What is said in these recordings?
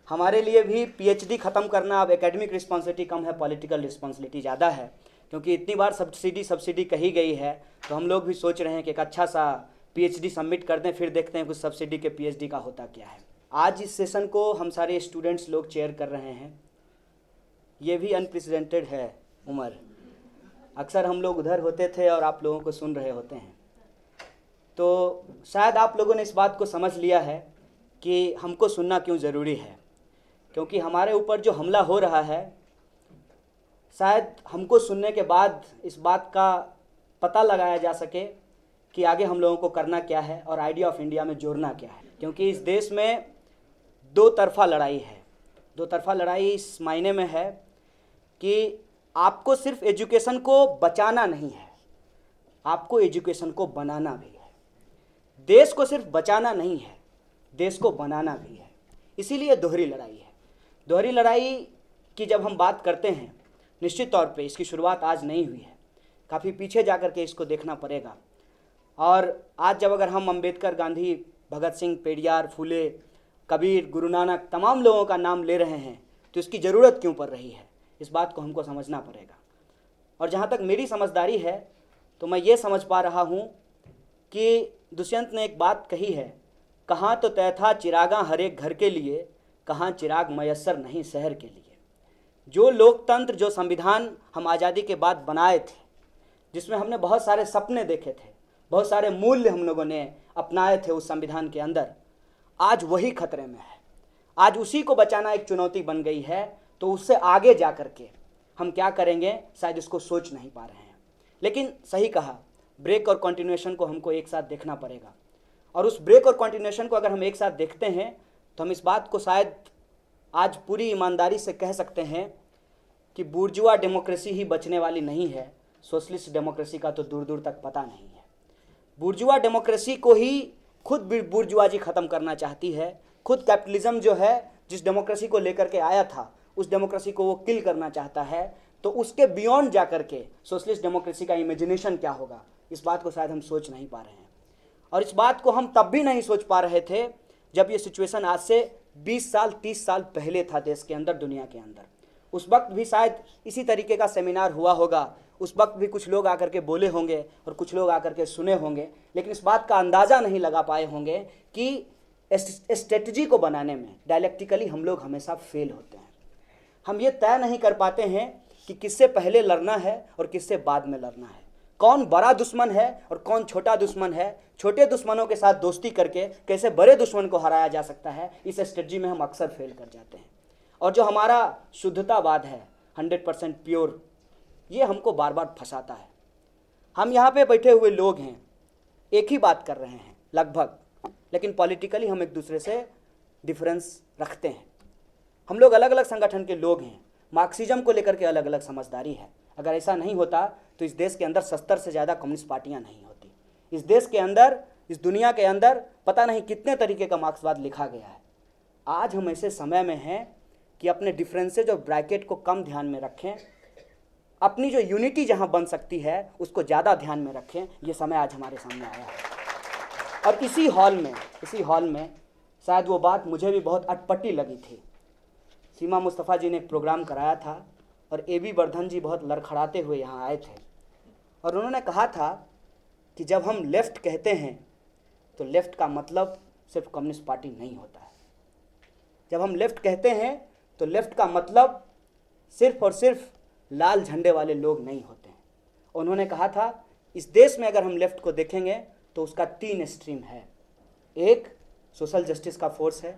हमारे लिए भी पीएचडी ख़त्म करना अब एकेडमिक रिस्पॉन्सिबिलिटी कम है, पॉलिटिकल रिस्पॉन्सिबिलिटी ज़्यादा है, क्योंकि इतनी बार सब्सिडी सब्सिडी कही गई है। तो हम लोग भी सोच रहे हैं कि एक अच्छा सा पीएचडी सबमिट कर दें, फिर देखते हैं कुछ सब्सिडी के पीएचडी का होता क्या है। आज इस सेशन को हम सारे स्टूडेंट्स लोग चेयर कर रहे हैं। ये भी अनप्रेसिडेंटेड है उम्र। अक्सर हम लोग उधर होते थे और आप लोगों को सुन रहे होते हैं। तो शायद आप लोगों ने इस बात को समझ लिया है कि हमको सुनना क्यों ज़रूरी है, क्योंकि हमारे ऊपर जो हमला हो रहा है, शायद हमको सुनने के बाद इस बात का पता लगाया जा सके कि आगे हम लोगों को करना क्या है और आइडिया ऑफ इंडिया में जोड़ना क्या है। क्योंकि इस देश में दो तरफा लड़ाई है। दो तरफा लड़ाई इस मायने में है कि आपको सिर्फ एजुकेशन को बचाना नहीं है, आपको एजुकेशन को बनाना भी है। देश को सिर्फ बचाना नहीं है, देश को बनाना भी है। इसीलिए दोहरी लड़ाई है। दोहरी लड़ाई की जब हम बात करते हैं, निश्चित तौर पे इसकी शुरुआत आज नहीं हुई है, काफ़ी पीछे जा कर के इसको देखना पड़ेगा। और आज जब अगर हम अंबेडकर, गांधी, भगत सिंह, पेरियार, फूले, कबीर, गुरु नानक, तमाम लोगों का नाम ले रहे हैं, तो इसकी ज़रूरत क्यों पड़ रही है, इस बात को हमको समझना पड़ेगा। और जहाँ तक मेरी समझदारी है, तो मैं ये समझ पा रहा हूँ कि दुष्यंत ने एक बात कही है, कहाँ तो तय था चिरागा हर एक घर के लिए, कहाँ चिराग मयस्सर नहीं शहर के लिए। जो लोकतंत्र, जो संविधान हम आज़ादी के बाद बनाए थे, जिसमें हमने बहुत सारे सपने देखे थे, बहुत सारे मूल्य हम लोगों ने अपनाए थे उस संविधान के अंदर, आज वही खतरे में है। आज उसी को बचाना एक चुनौती बन गई है। तो उससे आगे जा कर के हम क्या करेंगे, शायद इसको सोच नहीं पा रहे हैं। लेकिन सही कहा, ब्रेक और कंटिन्यूएशन को हमको एक साथ देखना पड़ेगा। और उस ब्रेक और कंटिन्यूएशन को अगर हम एक साथ देखते हैं, तो हम इस बात को शायद आज पूरी ईमानदारी से कह सकते हैं कि बुर्जुआ डेमोक्रेसी ही बचने वाली नहीं है, सोशलिस्ट डेमोक्रेसी का तो दूर दूर तक पता नहीं है। बुर्जुआ डेमोक्रेसी को ही खुद बुर्जुआजी ख़त्म करना चाहती है। खुद कैपिटलिज्म जो है, जिस डेमोक्रेसी को लेकर के आया था, उस डेमोक्रेसी को वो किल करना चाहता है। तो उसके बियॉन्ड जा कर के सोशलिस्ट डेमोक्रेसी का इमेजिनेशन क्या होगा, इस बात को शायद हम सोच नहीं पा रहे हैं। और इस बात को हम तब भी नहीं सोच पा रहे थे जब ये सिचुएशन आज से 20 साल 30 साल पहले था देश के अंदर, दुनिया के अंदर। उस वक्त भी शायद इसी तरीके का सेमिनार हुआ होगा, उस वक्त भी कुछ लोग आकर के बोले होंगे और कुछ लोग आकर के सुने होंगे, लेकिन इस बात का अंदाज़ा नहीं लगा पाए होंगे कि स्ट्रेटजी को बनाने में डायलेक्टिकली हम लोग हमेशा फेल होते हैं। हम ये तय नहीं कर पाते हैं कि किससे पहले लड़ना है और किससे बाद में लड़ना है, कौन बड़ा दुश्मन है और कौन छोटा दुश्मन है। छोटे दुश्मनों के साथ दोस्ती करके कैसे बड़े दुश्मन को हराया जा सकता है, इस स्ट्रेटजी में हम अक्सर फेल कर जाते हैं। और जो हमारा शुद्धतावाद है, 100% प्योर, ये हमको बार बार फंसाता है। हम यहाँ पे बैठे हुए लोग हैं, एक ही बात कर रहे हैं लगभग, लेकिन पॉलिटिकली हम एक दूसरे से डिफरेंस रखते हैं। हम लोग अलग अलग संगठन के लोग हैं, मार्क्सिज्म को लेकर के अलग अलग समझदारी है। अगर ऐसा नहीं होता तो इस देश के अंदर 70 से ज़्यादा कम्युनिस्ट पार्टियां नहीं होती। इस देश के अंदर, इस दुनिया के अंदर पता नहीं कितने तरीके का मार्क्सवाद लिखा गया है। आज हम ऐसे समय में हैं कि अपने डिफरेंसेज और ब्रैकेट को कम ध्यान में रखें, अपनी जो यूनिटी जहां बन सकती है उसको ज़्यादा ध्यान में रखें। ये समय आज हमारे सामने आया है। और इसी हॉल में शायद वो बात मुझे भी बहुत अटपटी लगी थी। सीमा मुस्तफ़ा जी ने एक प्रोग्राम कराया था और AB वर्धन जी बहुत लड़खड़ाते हुए यहाँ आए थे और उन्होंने कहा था कि जब हम लेफ़्ट कहते हैं तो लेफ़्ट का मतलब सिर्फ कम्युनिस्ट पार्टी नहीं होता है। जब हम लेफ़्ट कहते हैं तो लेफ़्ट का मतलब सिर्फ और सिर्फ लाल झंडे वाले लोग नहीं होते हैं। उन्होंने कहा था इस देश में अगर हम लेफ़्ट को देखेंगे तो उसका 3 स्ट्रीम है। एक सोशल जस्टिस का फोर्स है,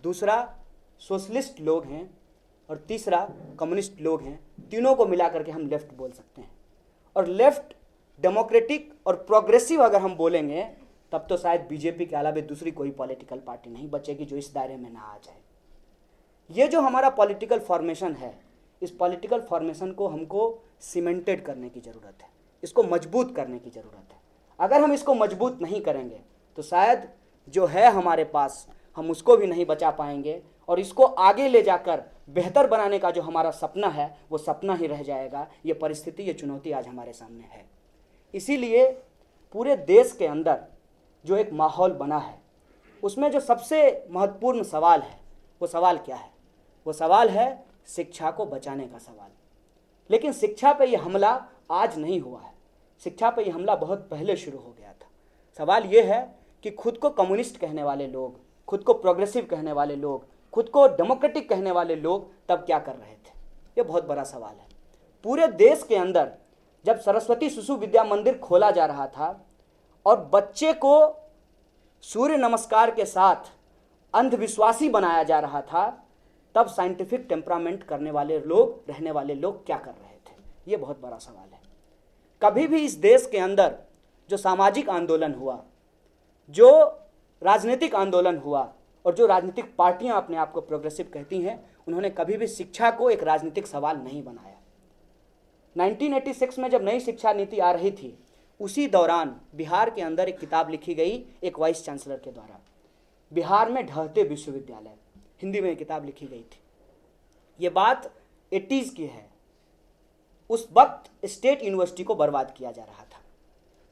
दूसरा सोशलिस्ट लोग हैं और तीसरा कम्युनिस्ट लोग हैं। तीनों को मिला करके हम लेफ़्ट बोल सकते हैं। और लेफ़्ट डेमोक्रेटिक और प्रोग्रेसिव अगर हम बोलेंगे तब तो शायद बीजेपी के अलावा दूसरी कोई पॉलिटिकल पार्टी नहीं बचेगी जो इस दायरे में ना आ जाए। ये जो हमारा पॉलिटिकल फॉर्मेशन है, इस पॉलिटिकल फॉर्मेशन को हमको सीमेंटेड करने की ज़रूरत है, इसको मजबूत करने की ज़रूरत है। अगर हम इसको मजबूत नहीं करेंगे तो शायद जो है हमारे पास हम उसको भी नहीं बचा पाएंगे और इसको आगे ले जाकर बेहतर बनाने का जो हमारा सपना है वो सपना ही रह जाएगा। ये परिस्थिति, ये चुनौती आज हमारे सामने है। इसीलिए पूरे देश के अंदर जो एक माहौल बना है उसमें जो सबसे महत्वपूर्ण सवाल है वो सवाल क्या है? वो सवाल है शिक्षा को बचाने का सवाल। लेकिन शिक्षा पे ये हमला आज नहीं हुआ है, शिक्षा पे ये हमला बहुत पहले शुरू हो गया था। सवाल ये है कि खुद को कम्युनिस्ट कहने वाले लोग, खुद को प्रोग्रेसिव कहने वाले लोग, खुद को डेमोक्रेटिक कहने वाले लोग तब क्या कर रहे थे? ये बहुत बड़ा सवाल है। पूरे देश के अंदर जब सरस्वती शिशु विद्या मंदिर खोला जा रहा था और बच्चे को सूर्य नमस्कार के साथ अंधविश्वासी बनाया जा रहा था, तब साइंटिफिक टेम्परामेंट करने वाले लोग, रहने वाले लोग क्या कर रहे थे? ये बहुत बड़ा सवाल है। कभी भी इस देश के अंदर जो सामाजिक आंदोलन हुआ, जो राजनीतिक आंदोलन हुआ और जो राजनीतिक पार्टियां अपने आप को प्रोग्रेसिव कहती हैं, उन्होंने कभी भी शिक्षा को एक राजनीतिक सवाल नहीं बनाया। 1986 में जब नई शिक्षा नीति आ रही थी, उसी दौरान बिहार के अंदर एक किताब लिखी गई एक वाइस चांसलर के द्वारा, बिहार में ढहते विश्वविद्यालय, हिंदी में एक किताब लिखी गई थी। ये बात 80s की है। उस वक्त स्टेट यूनिवर्सिटी को बर्बाद किया जा रहा था।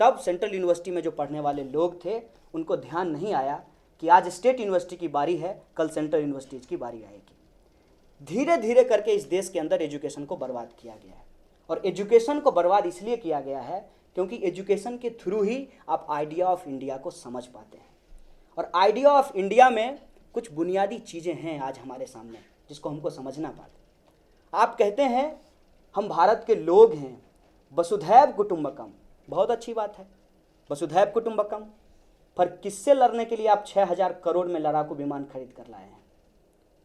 तब सेंट्रल यूनिवर्सिटी में जो पढ़ने वाले लोग थे, उनको ध्यान नहीं आया कि आज स्टेट यूनिवर्सिटी की बारी है, कल सेंट्रल यूनिवर्सिटीज की बारी आएगी। धीरे धीरे करके इस देश के अंदर एजुकेशन को बर्बाद किया गया है। और एजुकेशन को बर्बाद इसलिए किया गया है क्योंकि एजुकेशन के थ्रू ही आप आइडिया ऑफ इंडिया को समझ पाते हैं। और आइडिया ऑफ इंडिया में कुछ बुनियादी चीज़ें हैं आज हमारे सामने, जिसको हमको समझना पड़ता। आप कहते हैं हम भारत के लोग हैं, वसुधैव कुटुंबकम, बहुत अच्छी बात है, वसुधैव कुटुंबकम, पर किससे लड़ने के लिए आप 6000 करोड़ में लड़ाकू विमान खरीद कर लाए हैं?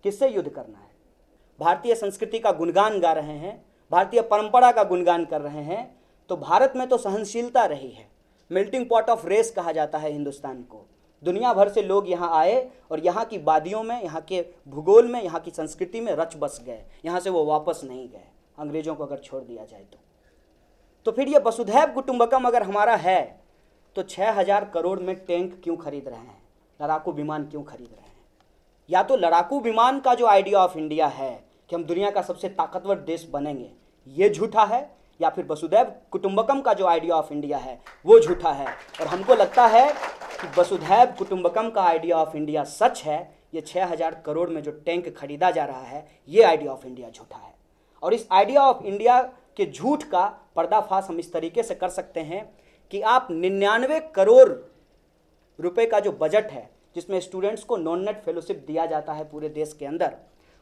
किससे युद्ध करना है? भारतीय संस्कृति का गुणगान गा रहे हैं, भारतीय परंपरा का गुणगान कर रहे हैं, तो भारत में तो सहनशीलता रही है। मेल्टिंग पॉट ऑफ रेस कहा जाता है हिंदुस्तान को। दुनिया भर से लोग यहाँ आए और यहाँ की वादियों में, यहाँ के भूगोल में, यहाँ की संस्कृति में रच बस गए। यहाँ से वो वापस नहीं गए, अंग्रेजों को अगर छोड़ दिया जाए तो फिर ये वसुधैव कुटुंबकम अगर हमारा है, तो 6000 करोड़ में टैंक क्यों खरीद रहे हैं, लड़ाकू विमान क्यों खरीद रहे हैं? या तो लड़ाकू विमान का जो आइडिया ऑफ इंडिया है कि हम दुनिया का सबसे ताकतवर देश बनेंगे, ये झूठा है, या फिर वसुधैव कुटुंबकम का जो आइडिया ऑफ इंडिया है वो झूठा है। और हमको लगता है कि वसुधैव कुटुंबकम का आइडिया ऑफ इंडिया सच है। ये 6000 करोड़ में जो टैंक खरीदा जा रहा है, ये आइडिया ऑफ इंडिया झूठा है। और इस आइडिया ऑफ इंडिया के झूठ का पर्दाफाश हम इस तरीके से कर सकते हैं कि आप 99 करोड़ रुपए का जो बजट है, जिसमें स्टूडेंट्स को नॉन नेट फेलोशिप दिया जाता है पूरे देश के अंदर,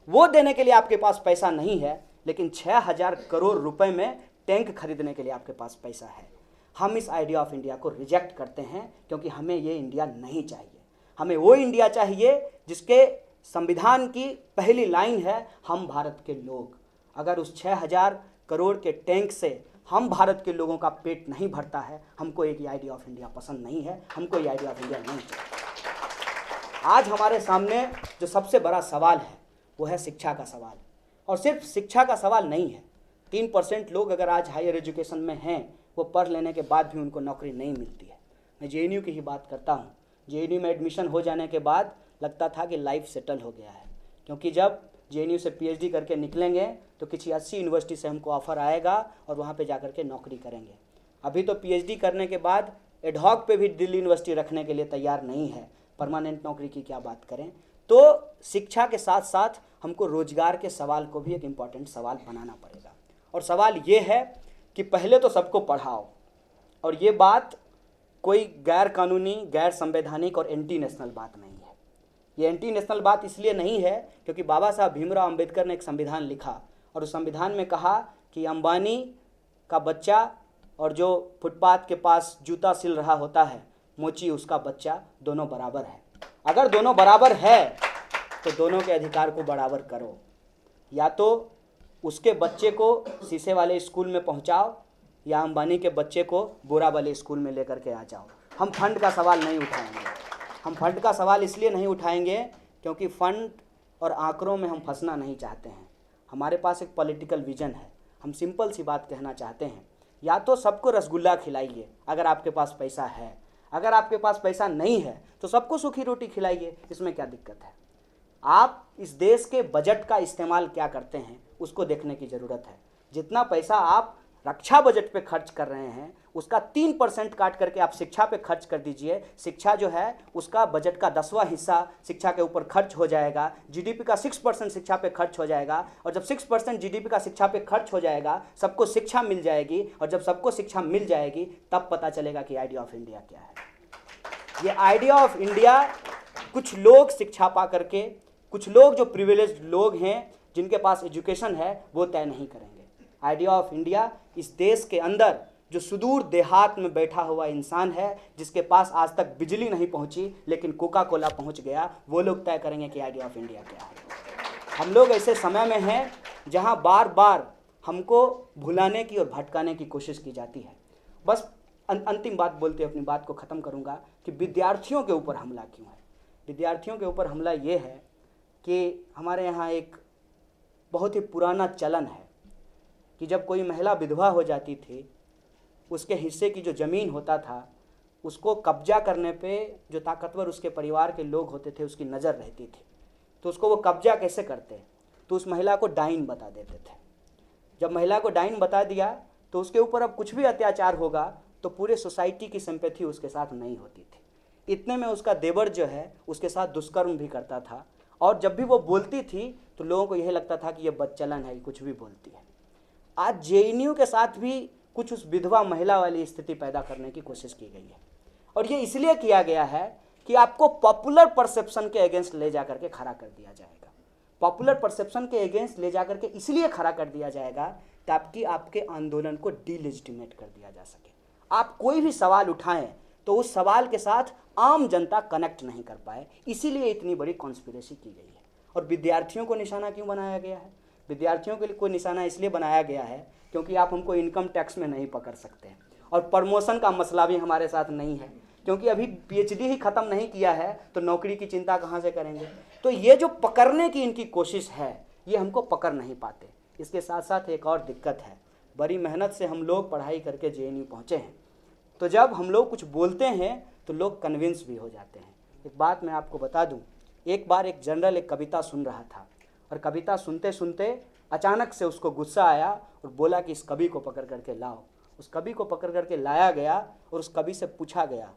वो देने के लिए आपके पास पैसा नहीं है, लेकिन 6000 करोड़ रुपए में टैंक खरीदने के लिए आपके पास पैसा है। हम इस आइडिया ऑफ इंडिया को रिजेक्ट करते हैं क्योंकि हमें ये इंडिया नहीं चाहिए। हमें वो इंडिया चाहिए जिसके संविधान की पहली लाइन है, हम भारत के लोग। अगर उस 6000 करोड़ के टैंक से हम भारत के लोगों का पेट नहीं भरता है, हमको एक आइडिया ऑफ इंडिया पसंद नहीं है, हमको ये आइडिया ऑफ इंडिया नहीं चाहिए। आज हमारे सामने जो सबसे बड़ा सवाल है वो है शिक्षा का सवाल। और सिर्फ शिक्षा का सवाल नहीं है। 3% लोग अगर आज हायर एजुकेशन में हैं, वो पढ़ लेने के बाद भी उनको नौकरी नहीं मिलती है। मैं जेएनयू की ही बात करता हूँ। जेएनयू में एडमिशन हो जाने के बाद लगता था कि लाइफ सेटल हो गया है, क्योंकि जब जेएनयू से पीएचडी करके निकलेंगे तो किसी 80 यूनिवर्सिटी से हमको ऑफर आएगा और वहाँ पे जाकर के नौकरी करेंगे। अभी तो पीएचडी करने के बाद एडहॉक पे भी दिल्ली यूनिवर्सिटी रखने के लिए तैयार नहीं है, परमानेंट नौकरी की क्या बात करें। तो शिक्षा के साथ साथ हमको रोजगार के सवाल को भी एक इम्पॉर्टेंट सवाल बनाना पड़ेगा। और सवाल ये है कि पहले तो सबको पढ़ाओ, और ये बात कोई गैर कानूनी, गैर संवैधानिक और एंटी नेशनल बात नहीं है। ये एंटी नेशनल बात इसलिए नहीं है क्योंकि बाबा साहब भीमराव अंबेडकर ने एक संविधान लिखा और उस संविधान में कहा कि अंबानी का बच्चा और जो फुटपाथ के पास जूता सिल रहा होता है, मोची उसका बच्चा, दोनों बराबर है। अगर दोनों बराबर है तो दोनों के अधिकार को बराबर करो। या तो उसके बच्चे को शीशे वाले स्कूल में पहुंचाओ या अंबानी के बच्चे को बोरा वाले स्कूल में लेकर के आ जाओ। हम फंड का सवाल नहीं उठाएंगे। हम फंड का सवाल इसलिए नहीं उठाएंगे क्योंकि फंड और आंकड़ों में हम फंसना नहीं चाहते हैं। हमारे पास एक पॉलिटिकल विजन है। हम सिंपल सी बात कहना चाहते हैं, या तो सबको रसगुल्ला खिलाइए अगर आपके पास पैसा है, अगर आपके पास पैसा नहीं है तो सबको सूखी रोटी खिलाइए। इसमें क्या दिक्कत है? आप इस देश के बजट का इस्तेमाल क्या करते हैं उसको देखने की ज़रूरत है। जितना पैसा आप रक्षा बजट पे खर्च कर रहे हैं उसका 3% काट करके आप शिक्षा पे खर्च कर दीजिए। शिक्षा जो है उसका बजट का 10वां हिस्सा शिक्षा के ऊपर खर्च हो जाएगा। जीडीपी का 6% शिक्षा पे खर्च हो जाएगा, और जब 6% जीडीपी का शिक्षा पे खर्च हो जाएगा, सबको शिक्षा मिल जाएगी, और जब सबको शिक्षा मिल जाएगी तब पता चलेगा कि आइडिया ऑफ इंडिया क्या है। ये आइडिया ऑफ इंडिया कुछ लोग शिक्षा पा करके, कुछ लोग जो प्रिविलेज्ड लोग हैं जिनके पास एजुकेशन है, वो तय नहीं करेंगे। आइडिया ऑफ इंडिया इस देश के अंदर जो सुदूर देहात में बैठा हुआ इंसान है, जिसके पास आज तक बिजली नहीं पहुंची लेकिन कोका कोला पहुंच गया, वो लोग तय करेंगे कि आइडिया ऑफ इंडिया क्या है। हम लोग ऐसे समय में हैं जहां बार बार हमको भुलाने की और भटकाने की कोशिश की जाती है। बस अंतिम बात बोलते अपनी बात को ख़त्म करूंगा कि विद्यार्थियों के ऊपर हमला क्यों है। विद्यार्थियों के ऊपर हमला ये है कि हमारे यहाँ एक बहुत ही पुराना चलन है कि जब कोई महिला विधवा हो जाती थी, उसके हिस्से की जो ज़मीन होता था उसको कब्जा करने पे जो ताकतवर उसके परिवार के लोग होते थे उसकी नज़र रहती थी। तो उसको वो कब्जा कैसे करते, तो उस महिला को डाइन बता देते थे। जब महिला को डाइन बता दिया तो उसके ऊपर अब कुछ भी अत्याचार होगा तो पूरे सोसाइटी की सिंपैथी उसके साथ नहीं होती थी। इतने में उसका देवर जो है उसके साथ दुष्कर्म भी करता था, और जब भी वो बोलती थी तो लोगों को यह लगता था कि ये बदचलन है, कुछ भी बोलती है। आज जेएनयू के साथ भी कुछ उस विधवा महिला वाली स्थिति पैदा करने की कोशिश की गई है, और ये इसलिए किया गया है कि आपको पॉपुलर परसेप्शन के अगेंस्ट ले जाकर के खड़ा कर दिया जाएगा। पॉपुलर परसेप्शन के अगेंस्ट ले जाकर के इसलिए खड़ा कर दिया जाएगा ताकि आपके आंदोलन को डिलेजिटिमेट कर दिया जा सके। आप कोई भी सवाल उठाएं तो उस सवाल के साथ आम जनता कनेक्ट नहीं कर पाए, इसीलिए इतनी बड़ी कॉन्स्पिरेसी की गई है। और विद्यार्थियों को निशाना क्यों बनाया गया है? विद्यार्थियों के लिए कोई निशाना इसलिए बनाया गया है क्योंकि आप हमको इनकम टैक्स में नहीं पकड़ सकते, और प्रमोशन का मसला भी हमारे साथ नहीं है क्योंकि अभी पीएचडी ही ख़त्म नहीं किया है तो नौकरी की चिंता कहाँ से करेंगे। तो ये जो पकड़ने की इनकी कोशिश है ये हमको पकड़ नहीं पाते। इसके साथ साथ एक और दिक्कत है, बड़ी मेहनत से हम लोग पढ़ाई करके जेएनयू पहुँचे हैं, तो जब हम लोग कुछ बोलते हैं तो लोग कन्विंस भी हो जाते हैं। एक बात मैं आपको बता दूं, एक बार एक जनरल एक कविता सुन रहा था, और कविता सुनते सुनते अचानक से उसको गुस्सा आया और बोला कि इस कवि को पकड़ करके लाओ। उस कवि को पकड़ करके लाया गया और उस कवि से पूछा गया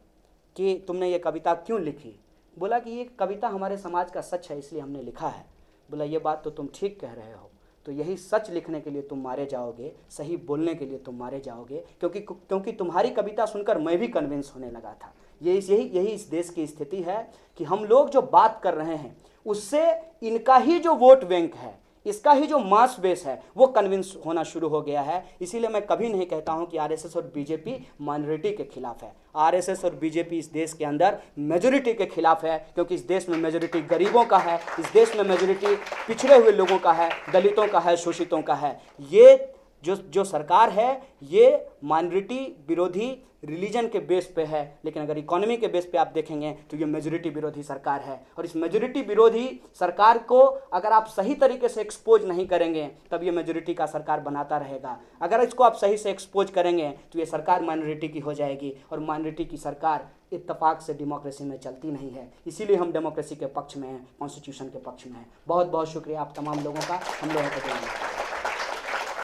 कि तुमने ये कविता क्यों लिखी? बोला कि ये कविता हमारे समाज का सच है इसलिए हमने लिखा है। बोला ये बात तो तुम ठीक कह रहे हो, तो यही सच लिखने के लिए तुम मारे जाओगे, सही बोलने के लिए तुम मारे जाओगे, क्योंकि तुम्हारी कविता सुनकर मैं भी कन्विंस होने लगा था। यही इस देश की स्थिति है कि हम लोग जो बात कर रहे हैं उससे इनका ही जो वोट बैंक है, इसका ही जो मास बेस है वो कन्विंस होना शुरू हो गया है। इसीलिए मैं कभी नहीं कहता हूं कि आरएसएस और बीजेपी माइनॉरिटी के खिलाफ है। आरएसएस और बीजेपी इस देश के अंदर मेजॉरिटी के खिलाफ है, क्योंकि इस देश में मेजॉरिटी गरीबों का है, इस देश में मेजॉरिटी पिछड़े हुए लोगों का है, दलितों का है, शोषितों का है। ये जो सरकार है ये माइनॉरिटी विरोधी रिलीजन के बेस पे है, लेकिन अगर इकोनॉमी के बेस पे आप देखेंगे तो ये मेजॉरिटी विरोधी सरकार है। और इस मेजॉरिटी विरोधी सरकार को अगर आप सही तरीके से एक्सपोज नहीं करेंगे तब ये मेजॉरिटी का सरकार बनाता रहेगा। अगर इसको आप सही से एक्सपोज करेंगे तो ये सरकार माइनॉरिटी की हो जाएगी, और माइनॉरिटी की सरकार इत्तेफाक से डेमोक्रेसी में चलती नहीं है। इसीलिए हम डेमोक्रेसी के पक्ष में हैं, कॉन्स्टिट्यूशन के पक्ष में हैं। बहुत बहुत शुक्रिया आप तमाम लोगों का हम लोगों को।